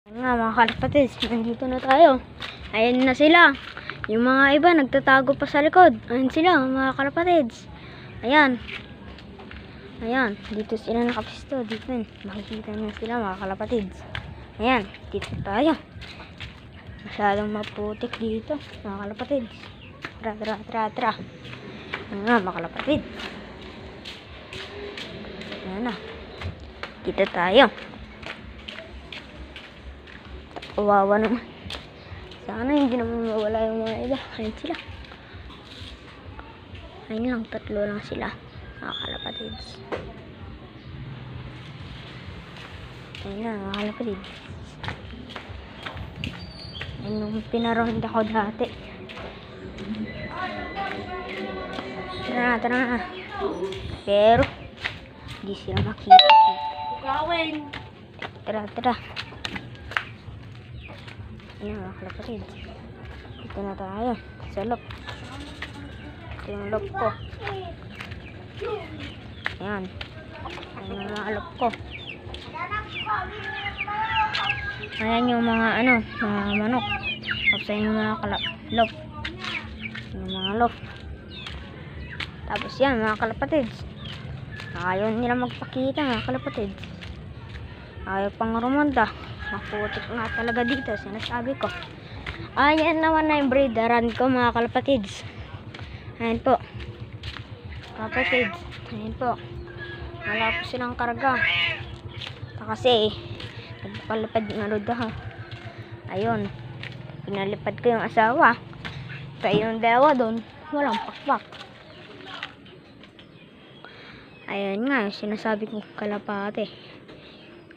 Nga mga kalapatids, nandito na tayo. Ayan na sila. Yung mga iba nagtatago pa sa likod. Ayan sila mga kalapatids. Ayan. Ayan, dito sila nakapisto. Dito makikita nyo sila mga kalapatids. Ayan, dito tayo. Masyadong maputik dito mga kalapatids. Tra. Ayan nga mga kalapatids. Ayan na. Dito tayo. Kawawa naman. Sana hindi naman mawala yung mga iba. Ayun sila. Ayun lang, 3 lang sila mga kalapatids. Ayun na mga kalapatids. Ayun yung pinarohanda ko dati. Tara na. Pero hindi sila makita. Tara. Ayan mga kalapatids. Dito na tayo sa loob. Ito yung loob ko. Ayan. Ayan yung mga loob ko. Ayan yung mga mga manok. Tapos ayan yung mga loob. Yung mga loob. Tapos yan mga kalapatids. Ayaw nila magpakita mga kalapatids. Ayaw pang rumonda. Maputik nga talaga dito, sinasabi ko. Ayan naman na yung breederan ko mga kalapatids. Ayan po. Kalapatids. Ayan po. Wala po silang karga. Kasi nagpalipad nga roda ha. Ayun. Pinalipad ko yung asawa. Kaya yung dalawa doon, walang pakpak. Ayan nga, sinasabi ko kalapate.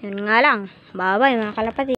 Yun nga lang. Bye-bye mga kalapatids.